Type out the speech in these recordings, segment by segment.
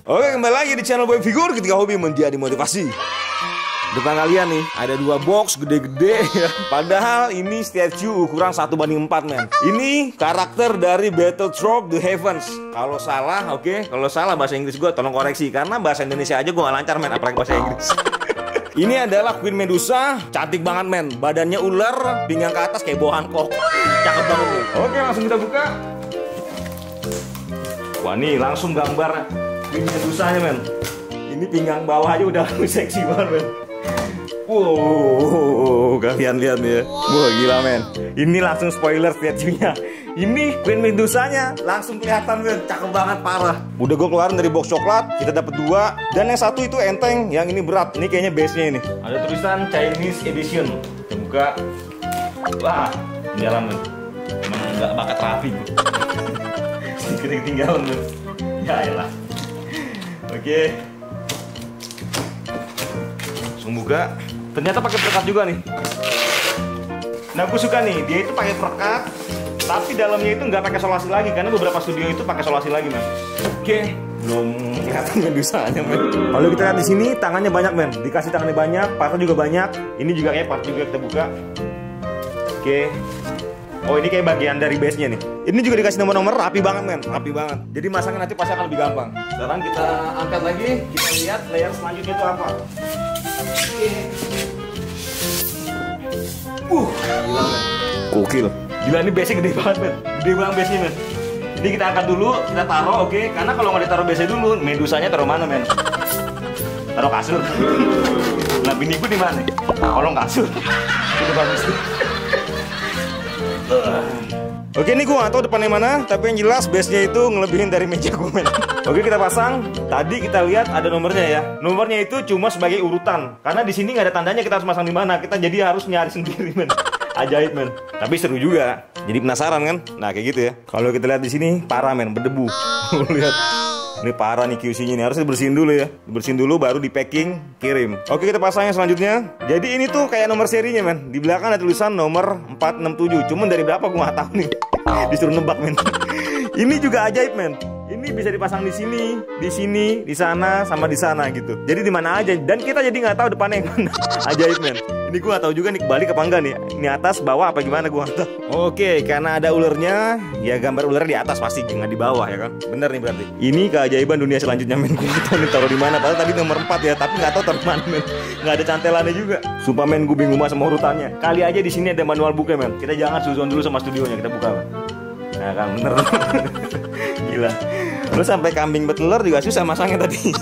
Oke, kembali lagi di channel Boy Figur ketika hobi menjadi motivasi. Depan kalian nih ada dua box gede-gede ya. Padahal ini statue ukuran 1:4 men. Ini karakter dari Battletech The Heavens. Kalau salah, oke. Kalau salah bahasa Inggris gue tolong koreksi. Karena bahasa Indonesia aja gue gak lancar men, apalagi bahasa Inggris. Ini adalah Queen Medusa. Cantik banget men. Badannya ular, pinggang ke atas kayak boa Hancock. Cakep banget men. Oke, langsung kita buka. Wah nih langsung gambar Queen Medusanya men. Ini pinggang bawah aja udah seksi banget men. Wow, kalian lihat nih ya. Wah gila men. Ini langsung spoiler statue-nya. Ini Queen Medusanya langsung kelihatan men. Cakep banget parah. Udah gue keluarin dari box coklat. Kita dapat dua. Dan yang satu itu enteng. Yang ini berat. Ini kayaknya base-nya ini. Ada tulisan Chinese Edition. Kita buka. Wah, ketinggalan men. Emang nggak bakat rapi gue. Sedikit ketinggalan men. Ya elah. Oke. Langsung buka. Ternyata pakai perekat juga nih. Nah, aku suka nih, dia itu pakai perekat, tapi dalamnya itu nggak pakai solasi lagi karena beberapa studio itu pakai solasi lagi, men. Oke, belum kelihatan Medusanya, men. Kalau kita lihat di sini, tangannya banyak, men. Dikasih tangannya banyak, partnya juga banyak. Ini juga kayak part juga kita buka. Oke. Oh, ini kayak bagian dari base-nya nih. Ini juga dikasih nomor-nomor rapi banget, men. Rapi banget. Jadi masangnya nanti pasti akan lebih gampang. Sekarang kita angkat lagi, kita lihat layer selanjutnya itu apa. Gila men. Gokil. Gila ini base-nya gede banget men. Gede banget base-nya men. Ini kita angkat dulu, kita taruh oke. Karena kalau nggak ditaruh base-nya dulu, Medusanya taruh mana men? Taruh kasur. Nah biniku di mana? Kolong kasur. Itu bagus tuh. Oke, ini gue gak tau depannya mana, tapi yang jelas base-nya itu ngelebihin dari meja gue men. Oke, kita pasang. Tadi kita lihat ada nomornya ya. Nomornya itu cuma sebagai urutan. Karena di sini nggak ada tandanya kita harus masang di mana. Kita jadi harus nyari sendiri men. Ajaib men. Tapi seru juga. Jadi penasaran kan? Nah kayak gitu ya. Kalau kita lihat di sini parah men, berdebu. Lihat. Ini parah nih QC-nya nih, harus dibersihin dulu ya. Dibersihin dulu baru di packing, kirim. Oke, kita pasang yang selanjutnya. Jadi ini tuh kayak nomor serinya men. Di belakang ada tulisan nomor 467. Cuman dari berapa gue gak tahu nih. Disuruh nebak men. Ini juga ajaib men. Ini bisa dipasang di sini, di sana, sama di sana gitu. Jadi di mana aja. Dan kita jadi nggak tahu depannya yang mana. Ajaib men. Ini gue nggak tahu juga nih kebalik apa enggak nih. Ini atas, bawah apa gimana gue nggak tahu. Oke, karena ada ulernya, ya gambar ulernya di atas pasti nggak di bawah ya kan. Bener nih berarti. Ini keajaiban dunia selanjutnya men. Gue nggak tahu nih taruh di mana. Padahal tadi nomor 4 ya, tapi nggak tahu taruh mana men. Nggak ada cantelannya juga. Sumpah men, gue bingung sama urutannya. Kali aja di sini ada manual booknya men. Kita jangan suzon dulu sama studionya, kita buka men. Nah kan bener. Gila. Lu sampai kambing betelur juga susah masangnya tadi.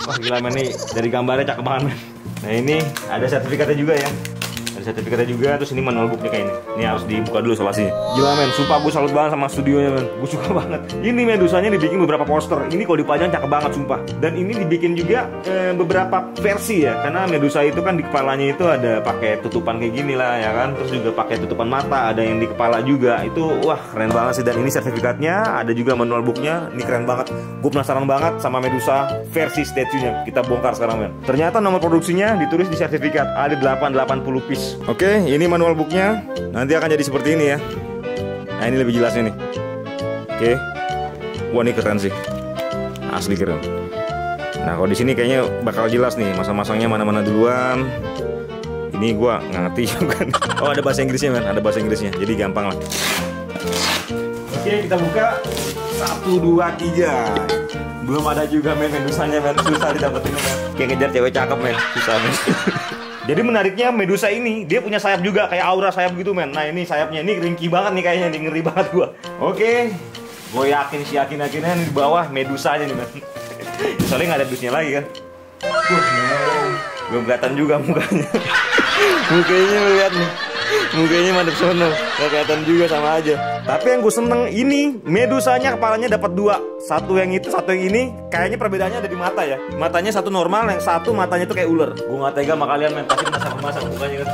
Wah gila men nih, dari gambarnya cakep banget men. Nah ini ada sertifikatnya juga ya. Ada sertifikatnya juga, terus ini manual booknya kayak ini. Ini harus dibuka dulu solasinya. Gila men, sumpah gue salut banget sama studionya men. Gue suka banget. Ini Medusanya dibikin beberapa poster. Ini kalau dipajang cakep banget sumpah. Dan ini dibikin juga beberapa versi ya. Karena Medusa itu kan di kepalanya itu ada pakai tutupan kayak gini lah ya kan. Terus juga pakai tutupan mata, ada yang di kepala juga. Itu wah keren banget sih. Dan ini sertifikatnya, ada juga manual booknya. Ini keren banget. Gue penasaran banget sama Medusa versi statue-nya. Kita bongkar sekarang men. Ternyata nomor produksinya ditulis di sertifikat. Ada 880 piece. Oke, ini manual booknya. Nanti akan jadi seperti ini ya. Nah ini lebih jelasnya nih. Oke. Wah ini keren sih. Asli keren. Nah kalau di sini kayaknya bakal jelas nih masang-masangnya mana-mana duluan. Ini gua nggak ngerti juga. Oh ada bahasa Inggrisnya men, ada bahasa Inggrisnya. Jadi gampang lah. Oke kita buka. 1, 2, 3. Belum ada juga men Medusanya men. Susah didapetin men. Kayak ngejar cewek cakep men. Susah men. Jadi menariknya Medusa ini dia punya sayap juga kayak aura sayap gitu men. Nah ini sayapnya ini ringkih banget nih kayaknya, nih ngeri banget gua. Oke, gue yakinnya di bawah Medusanya nih men. Soalnya nggak ada dusnya lagi kan. Belum kelihatan juga mukanya. Mukanya lihat nih. Mukanya madep sono, gak kelihatan juga sama aja. Tapi yang gue seneng ini Medusanya kepalanya dapat 2. Satu yang itu, satu yang ini. Kayaknya perbedaannya ada di mata ya. Matanya satu normal, yang satu matanya tuh kayak ular. Gue gak tega sama kalian men, pasti masak mukanya kan.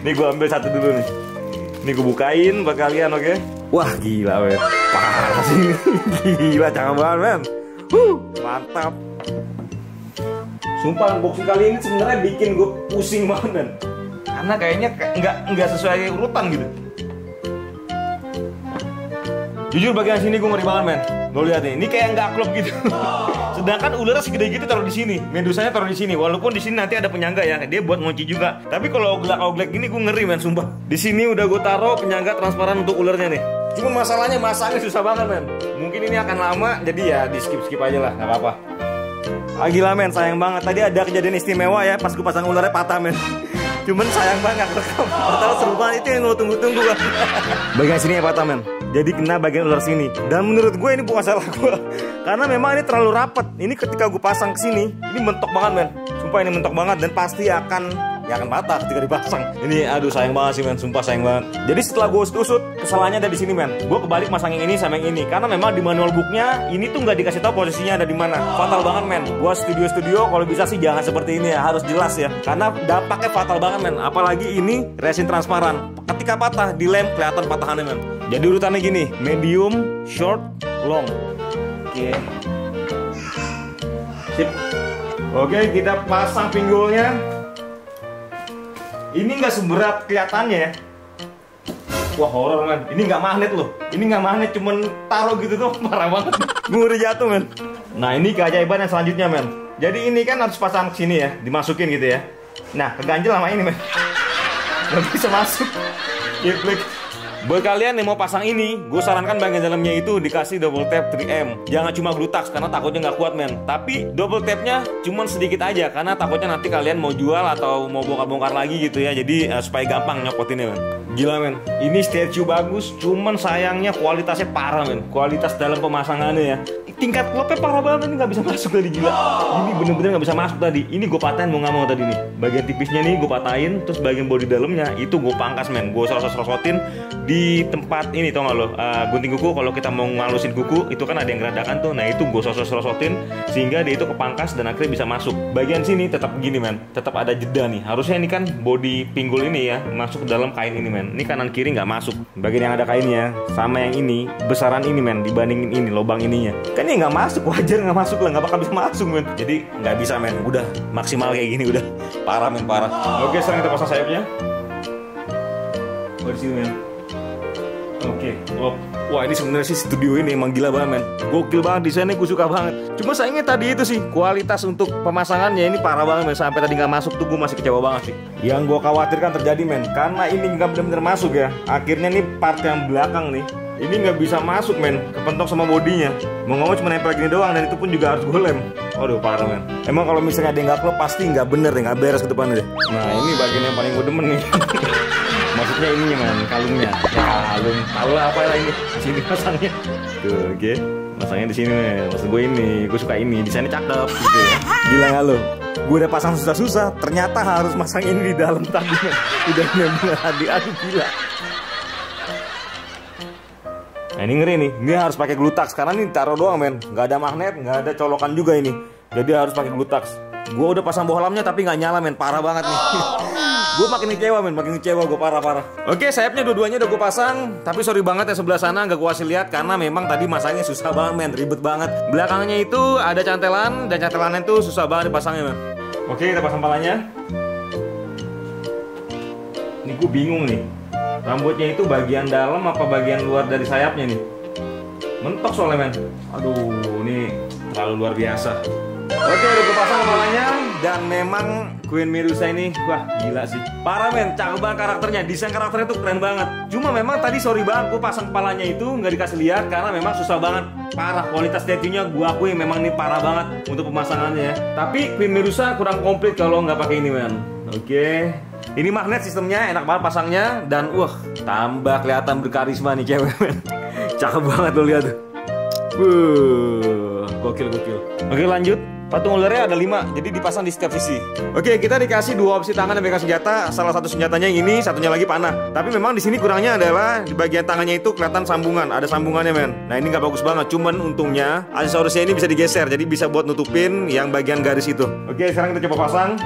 Nih gue ambil satu dulu nih. Nih gue bukain buat kalian oke. Wah gila men, parah sih ini. Gila cakep banget men. Mantap. Sumpah unboxing kali ini sebenarnya bikin gue pusing banget men. Karena kayaknya nggak sesuai urutan gitu. Jujur bagian sini gue ngeri banget men. Lo lihat nih, ini kayak nggak klop gitu. Sedangkan ularnya segede gitu taruh di sini, medusanya taruh di sini. Walaupun di sini nanti ada penyangga ya, dia buat ngunci juga. Tapi kalau oglek gini gue ngeri men, sumpah. Di sini udah gue taruh penyangga transparan untuk ularnya nih. Cuma masalahnya masangnya susah banget men. Mungkin ini akan lama, jadi ya di skip aja lah, nggak apa-apa. Gila men, sayang banget. Tadi ada kejadian istimewa ya, pas gue pasang ularnya patah men. Cuman sayang banget rekam. Padahal seru banget, itu yang lo tunggu-tunggu kan. Bagian sini ya patah men. Jadi kena bagian ular sini. Dan menurut gue ini bukan salah gue. Karena memang ini terlalu rapat. Ini ketika gue pasang ke sini, ini mentok banget men. Sumpah ini mentok banget dan pasti akan patah ketika dipasang. Ini aduh sayang banget sih men, sumpah sayang banget. Jadi setelah gue usut, kesalahannya ada di sini men. Gue kebalik masang yang ini sama yang ini. Karena memang di manual booknya ini tuh nggak dikasih tahu posisinya ada di mana. Fatal banget men. Buat studio kalau bisa sih jangan seperti ini ya, harus jelas ya. Karena dampaknya fatal banget men. Apalagi ini resin transparan. Ketika patah dilem kelihatan patahannya men. Jadi urutannya gini, medium, short, long. Oke. Sip. Oke, kita pasang pinggulnya. Ini nggak seberat kelihatannya ya. Wah horor men. Ini nggak magnet loh. Ini nggak magnet, cuman taruh gitu tuh parah banget. Ngeri jatuh men. Nah ini keajaiban yang selanjutnya men. Jadi ini kan harus pasang ke sini ya, dimasukin gitu ya. Nah keganjel sama ini men. Nggak bisa masuk. Klik. Buat kalian yang mau pasang ini, gue sarankan bagian dalamnya itu dikasih double tap 3M. Jangan cuma glue tax karena takutnya nggak kuat men. Tapi double tapnya cuma sedikit aja karena takutnya nanti kalian mau jual atau mau bongkar-bongkar lagi gitu ya. Jadi supaya gampang nyopotinnya men. Gila men, ini statue bagus, cuman sayangnya kualitasnya parah men. Kualitas dalam pemasangannya ya. Tingkat klopnya parah banget, ini nggak bisa masuk tadi gila. Ini bener-bener nggak bisa masuk tadi. Ini gue patahin mau nggak mau tadi nih. Bagian tipisnya nih gue patahin, terus bagian bodi dalamnya itu gue pangkas men. Gue serosot-serosotin di tempat ini tau gak lo, gunting kuku. Kalau kita mau ngalusin kuku itu kan ada yang geradakan tuh. Nah itu gue serosot-serosotin sehingga dia itu kepangkas dan akhirnya bisa masuk. Bagian sini tetap gini men, tetap ada jeda nih. Harusnya ini kan bodi pinggul ini ya masuk ke dalam kain ini men. Ini kanan kiri nggak masuk. Bagian yang ada kainnya sama yang ini besaran ini men dibandingin ini lubang ininya. Kan ini nggak masuk, wajar nggak masuk lah, nggak bakal bisa masuk men. Jadi nggak bisa men, udah maksimal kayak gini udah parah men, parah. Oke sekarang kita pasang sayapnya. Di sini men. Oke, wah ini sebenarnya sih studio ini emang gila banget men. Gokil banget desainnya, gue suka banget. Cuma sayangnya tadi itu sih kualitas untuk pemasangannya ini parah banget men. Sampai tadi nggak masuk tuh gue masih kecewa banget sih. Yang gue khawatirkan terjadi men, karena ini nggak bener-bener masuk ya. Akhirnya nih part yang belakang nih, ini nggak bisa masuk men, kepentok sama bodinya. Mau ngomong cuma nempel gini doang dan itu pun juga harus gue lem. Waduh parah men. Emang kalau misalnya dia nggak klop pasti nggak bener deh, nggak beres ke depannya deh. Nah ini bagian yang paling gue demen nih. Maksudnya ininya man, kalungnya. Ya kalung, tahu lah apa lah ini. Sini pasangnya. Tuh, oke. Masangnya di sini men. Maksud gue ini, gue suka ini. Desainnya cakep gitu ya. Gila nggak lo? Gue udah pasang susah-susah, ternyata harus masang ini di dalam tadi men. Udah bener-bener aduh gila. Nah ini ngeri nih, ini harus pakai glue tax karena ini taruh doang men, nggak ada magnet, nggak ada colokan juga ini. Jadi harus pakai glue tax. Gue udah pasang bohlamnya tapi nggak nyala men, parah banget nih. Gue makin kecewa men, makin kecewa gue parah. Oke sayapnya dua-duanya udah gue pasang, tapi sorry banget ya sebelah sana nggak gue kasih lihat karena memang tadi masangnya susah banget men, ribet banget. Belakangnya itu ada cantelan dan cantelannya itu susah banget dipasangnya men. Oke kita pasang palanya. Ini gue bingung nih. Rambutnya itu bagian dalam apa bagian luar dari sayapnya nih? Mentok soalnya men. Aduh ini terlalu luar biasa. Oke udah gue pasang kepalanya. Dan memang Queen Medusa ini wah gila sih. Parah men, cakep banget karakternya. Desain karakternya tuh keren banget. Cuma memang tadi sorry banget gue pasang kepalanya itu nggak dikasih lihat karena memang susah banget. Parah kualitas statue-nya gue akui memang ini parah banget untuk pemasangannya ya. Tapi Queen Medusa kurang komplit kalau nggak pakai ini men. Oke. Ini magnet sistemnya, enak banget pasangnya. Dan tambah kelihatan berkarisma nih cewek men. Cakep banget lo lihat. Gokil. Oke lanjut. Patung ularnya ada 5, jadi dipasang di setiap sisi. Oke, kita dikasih 2 opsi tangan dan pegang senjata. Salah satu senjatanya yang ini, satunya lagi panah. Tapi memang di sini kurangnya adalah di bagian tangannya itu kelihatan sambungan, ada sambungannya men. Nah ini nggak bagus banget, cuman untungnya aksesorisnya ini bisa digeser, jadi bisa buat nutupin yang bagian garis itu. Oke, sekarang kita coba pasang.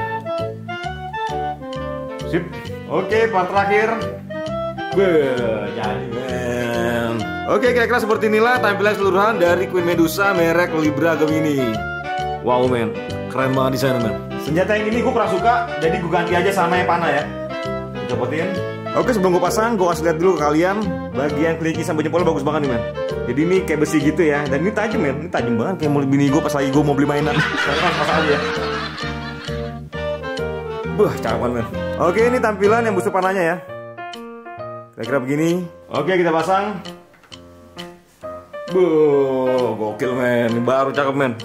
Sip. Oke, part terakhir. Jadi men. Oke, kira-kira seperti inilah tampilan keseluruhan dari Queen Medusa merek Libra Gemini. Wow men, keren banget desainnya men. Senjata yang ini gue kurang suka, jadi gue ganti aja sama yang panah ya. Copotin. Oke sebelum gue pasang, gue kasih lihat dulu ke kalian. Bagian kliki sampai jempolnya bagus banget nih men. Jadi ini kayak besi gitu ya. Dan ini tajam men. Ini tajam banget kayak mau bini gue pas lagi gue mau beli mainan. Pas aja ya. Cakep banget men. Oke, ini tampilan yang busur panahnya ya. Kira-kira begini. Oke, kita pasang. Gokil men. Ini baru cakep men.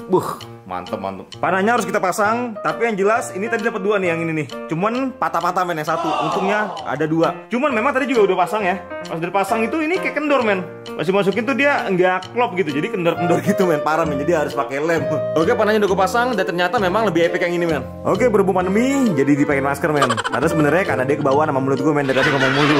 Mantep. Panahnya harus kita pasang, tapi yang jelas ini tadi dapat 2 nih yang ini nih. Cuman patah-patah men yang satu. Untungnya ada 2. Cuman memang tadi juga udah pasang ya. Pas udah pasang itu ini kayak kendor men. Masih masukin tuh dia nggak klop gitu. Jadi kendor-kendor gitu men, parah men. Jadi harus pakai lem. Oke, panahnya udah gue pasang dan ternyata memang lebih epic yang ini men. Oke, berhubung pandemi jadi dipakai masker men. Karena sebenarnya karena dia ke bawah sama mulut gue men, dari tadi ngomong mulu.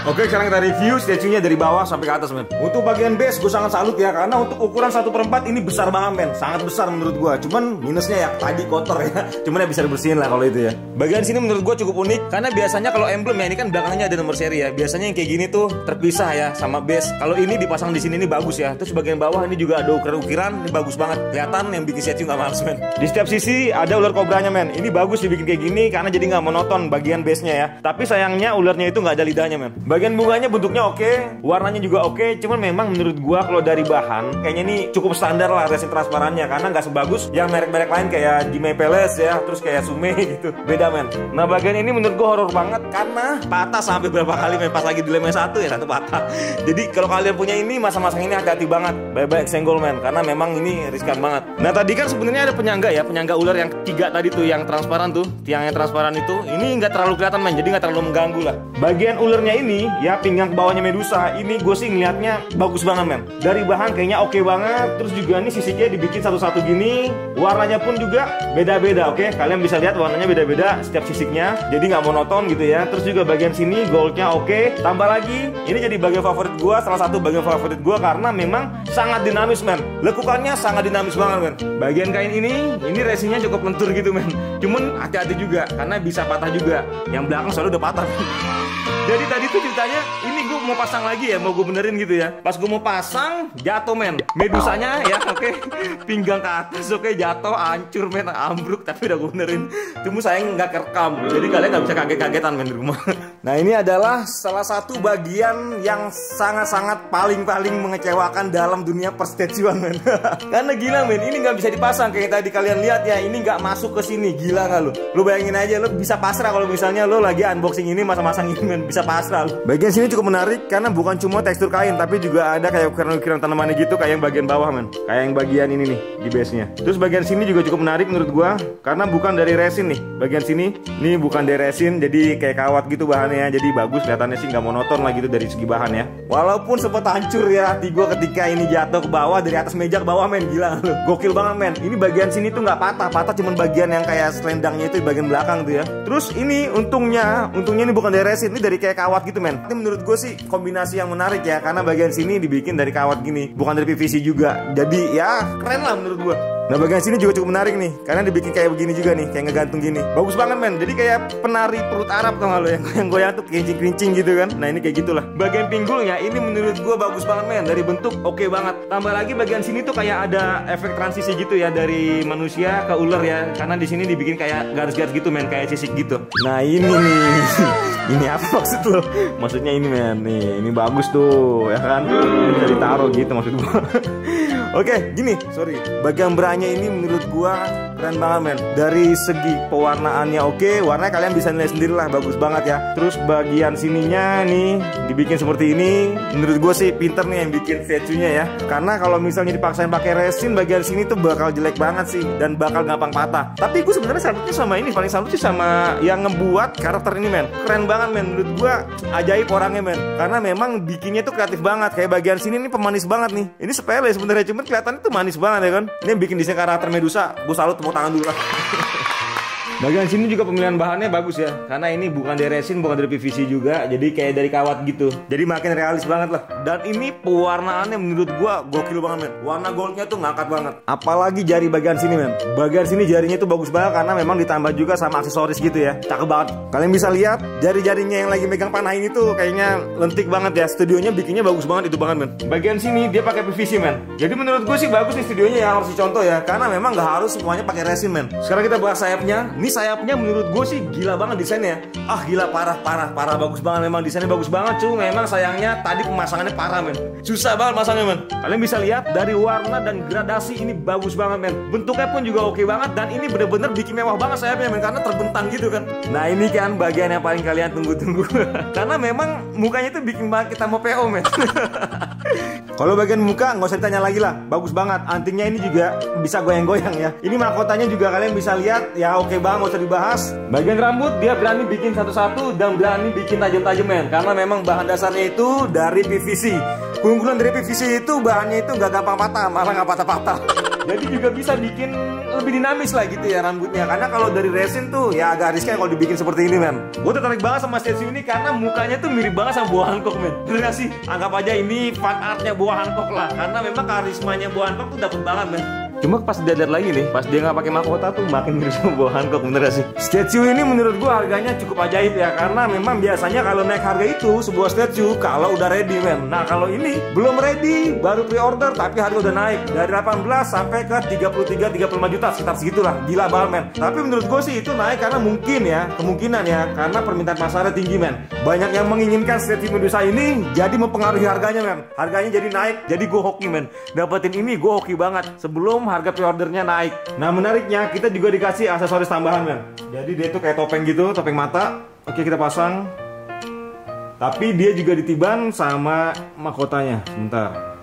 Oke, sekarang kita review statue-nya dari bawah sampai ke atas men. Untuk bagian base gue sangat salut ya, karena untuk ukuran 1/4 ini besar banget men. Sangat besar menurut gue. Cuman minusnya ya tadi kotor ya. Cuman ya bisa dibersihin lah kalau itu ya. Bagian sini menurut gue cukup unik karena biasanya kalau emblem ya ini kan belakangnya ada nomor seri ya. Biasanya yang kayak gini tuh terpisah ya sama base. Kalau ini dipasang di sini ini bagus ya. Terus bagian bawah ini juga ada ukiran-ukiran, ini bagus banget. Kelihatan yang bikin statue nggak males men. Di setiap sisi ada ular kobranya men. Ini bagus dibikin kayak gini karena jadi nggak monoton bagian base-nya ya. Tapi sayangnya ularnya itu nggak ada lidahnya men. Bagian bunganya bentuknya oke, warnanya juga oke. Cuman memang menurut gua kalau dari bahan kayaknya ini cukup standar lah resin transparannya karena nggak sebagus yang merek-merek lain kayak Jimmy Palace ya, terus kayak Sume gitu. Beda men. Nah bagian ini menurut gua horor banget karena patah sampai berapa kali men, pas lagi dilemnya satu patah. Jadi kalau kalian punya ini masa-masa ini hati-hati banget. Bye-bye senggol men karena memang ini riskan banget. Nah tadi kan sebenarnya ada penyangga ya, penyangga ular yang 3 tadi tuh yang transparan tuh, tiang yang transparan itu. Ini nggak terlalu kelihatan men, jadi nggak terlalu mengganggu lah. Bagian ularnya ini ya pinggang ke bawahnya Medusa. Ini gue sih ngeliatnya bagus banget men. Dari bahan kayaknya oke banget. Terus juga nih sisiknya dibikin satu-satu gini. Warnanya pun juga beda-beda, oke? Kalian bisa lihat warnanya beda-beda setiap sisiknya, jadi nggak monoton gitu ya. Terus juga bagian sini goldnya oke. Tambah lagi, ini jadi bagian favorit gua, salah satu bagian favorit gua karena memang sangat dinamis men. Lekukannya sangat dinamis banget men. Bagian kain ini resinnya cukup lentur gitu men. Cuman hati-hati juga karena bisa patah juga. Yang belakang selalu udah patah. Jadi tadi tuh ceritanya ini gue mau pasang lagi ya, mau gue benerin gitu ya. Pas gue mau pasang jatuh men, Medusanya ya oke. Pinggang ke atas oke, jatuh hancur men, ambruk. Tapi udah gue benerin. Cuma sayang nggak kerekam, jadi kalian nggak bisa kaget-kagetan men di rumah. Nah ini adalah salah satu bagian yang sangat-sangat paling mengecewakan dalam dunia perstatuan men. Karena gila men, ini nggak bisa dipasang kayak tadi kalian lihat ya. Ini nggak masuk ke sini, gila nggak lu? Lu bayangin aja, lu bisa pasrah kalau misalnya lu lagi unboxing ini masa-masang ini men. Bisa pasrah. Bagian sini cukup menarik karena bukan cuma tekstur kain tapi juga ada kayak ukiran-ukiran tanaman gitu kayak yang bagian bawah men. Kayak yang bagian ini nih di base-nya. Terus bagian sini juga cukup menarik menurut gua karena bukan dari resin nih. Bagian sini ini bukan dari resin jadi kayak kawat gitu bahannya. Jadi bagus kelihatannya sih nggak monoton lah gitu dari segi bahan ya. Walaupun sempat hancur ya hati gua ketika ini jatuh ke bawah dari atas meja ke bawah men, gila lu. Gokil banget men. Ini bagian sini tuh nggak patah cuman bagian yang kayak selendangnya itu di bagian belakang tuh ya. Terus ini untungnya ini bukan dari resin, ini dari kayak kawat gitu men. Ini menurut gue sih kombinasi yang menarik ya karena bagian sini dibikin dari kawat gini, bukan dari PVC juga. Jadi ya keren lah menurut gue. Nah bagian sini juga cukup menarik nih karena dibikin kayak begini juga nih, kayak ngegantung gini. Bagus banget men. Jadi kayak penari perut Arab tau gak lo yang goyang tuh kerincing-kerincing gitu kan. Nah ini kayak gitulah. Bagian pinggulnya ini menurut gue bagus banget men. Dari bentuk oke banget. Tambah lagi bagian sini tuh kayak ada efek transisi gitu ya dari manusia ke ular ya. Karena di sini dibikin kayak garis-garis gitu men, kayak sisik gitu. Nah ini nih. Ini apa maksud lo? Maksudnya ini men, nih ini bagus tuh ya kan, ini bisa ditaruh gitu maksud gua. Oke, gini, sorry. Bagian beranya ini menurut gua keren banget men. Dari segi pewarnaannya oke, warnanya kalian bisa nilai sendiri lah, bagus banget ya. Terus bagian sininya nih dibikin seperti ini, menurut gua sih pinter nih yang bikin statue-nya ya. Karena kalau misalnya dipaksain pakai resin, bagian sini tuh bakal jelek banget sih dan bakal gampang patah. Tapi gua sebenarnya salutnya sama ini, paling salut sih sama yang ngebuat karakter ini men. Keren banget men, menurut gua ajaib orangnya men. Karena memang bikinnya tuh kreatif banget. Kayak bagian sini nih pemanis banget nih. Ini sepele sebenarnya, cuman kelihatannya tuh manis banget ya kan. Ini yang bikin desain karakter Medusa, gua salut, tepuk tangan dulu lah. Bagian sini juga pemilihan bahannya bagus ya, karena ini bukan dari resin, bukan dari PVC juga, jadi kayak dari kawat gitu. Jadi makin realis banget lah. Dan ini pewarnaannya menurut gua gokil banget men. Warna goldnya tuh ngangkat banget. Apalagi jari bagian sini men. Bagian sini jarinya tuh bagus banget karena memang ditambah juga sama aksesoris gitu ya. Cakep banget. Kalian bisa lihat jari-jarinya yang lagi megang panah ini tuh kayaknya lentik banget ya. Studionya bikinnya bagus banget itu banget men. Bagian sini dia pakai PVC men. Jadi menurut gua sih bagus nih studionya ya, harus dicontoh ya. Karena memang nggak harus semuanya pakai resin men. Sekarang kita bahas sayapnya. Ini sayapnya menurut gue sih gila banget desainnya. Ah gila, parah bagus banget, memang desainnya bagus banget. Cuma memang sayangnya tadi pemasangannya parah men. Susah banget masangnya men. Kalian bisa lihat dari warna dan gradasi ini bagus banget men. Bentuknya pun juga oke banget, dan ini bener-bener bikin mewah banget sayapnya men, karena terbentang gitu kan. Nah ini kan bagian yang paling kalian tunggu-tunggu. Karena memang mukanya itu bikin banget kita mau PO men. Kalau bagian muka nggak usah ditanya lagi lah, bagus banget. Antingnya ini juga bisa goyang-goyang ya. Ini mahkotanya juga kalian bisa lihat ya, oke banget, nggak usah dibahas. Bagian rambut dia berani bikin satu-satu dan berani bikin tajam-tajam men, karena memang bahan dasarnya itu dari PVC. Keunggulan dari PVC itu bahannya itu nggak gampang patah, malah nggak patah-patah. Jadi juga bisa bikin lebih dinamis lah gitu ya rambutnya. Karena kalau dari resin tuh ya agak riskan kalau dibikin seperti ini men. Gue tertarik banget sama statue ini karena mukanya tuh mirip banget sama Boa Hancock men. Bener gak sih? Anggap aja ini fan artnya Boa Hancock lah. Karena memang karismanya Boa Hancock tuh dapet banget men. Cuma pas dia lihat lagi nih, pas dia nggak pakai mahkota tuh makin mirip sama Boa Hancock, bener gak sih? Statue ini menurut gua harganya cukup ajaib ya, karena memang biasanya kalau naik harga itu sebuah statue kalau udah ready men. Nah kalau ini belum ready, baru pre-order tapi harga udah naik dari 18 sampai ke 33-35 juta, sekitar segitulah. Gila banget men. Tapi menurut gua sih itu naik karena mungkin ya, kemungkinan ya, karena permintaan pasarnya tinggi men. Banyak yang menginginkan statue Medusa ini, jadi mempengaruhi harganya men. Harganya jadi naik, jadi gua hoki men. Dapetin ini gua hoki banget sebelum harga pre-ordernya naik. Nah menariknya kita juga dikasih aksesoris tambahan men. Jadi dia tuh kayak topeng gitu, topeng mata. Oke kita pasang. Tapi dia juga ditiban sama mahkotanya. Sebentar.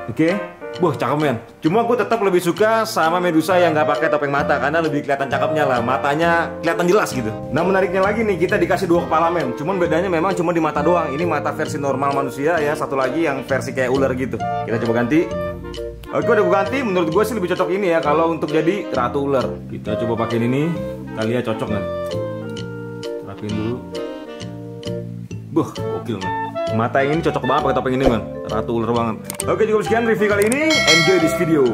Oke. Wah cakep men. Cuma gue tetap lebih suka sama Medusa yang nggak pakai topeng mata, karena lebih kelihatan cakepnya lah. Matanya kelihatan jelas gitu. Nah menariknya lagi nih, kita dikasih dua kepala men. Cuman bedanya memang cuma di mata doang. Ini mata versi normal manusia ya. Satu lagi yang versi kayak ular gitu. Kita coba ganti. Oke udah gue ganti, menurut gue sih lebih cocok ini ya kalau untuk jadi ratu ular. Kita coba pakai ini, kita lihat cocok nggak? Rapiin dulu. Buh, gokil man. Mata yang ini cocok banget pakai topeng ini man. Ratu ular banget. Oke cukup sekian review kali ini. Enjoy this video.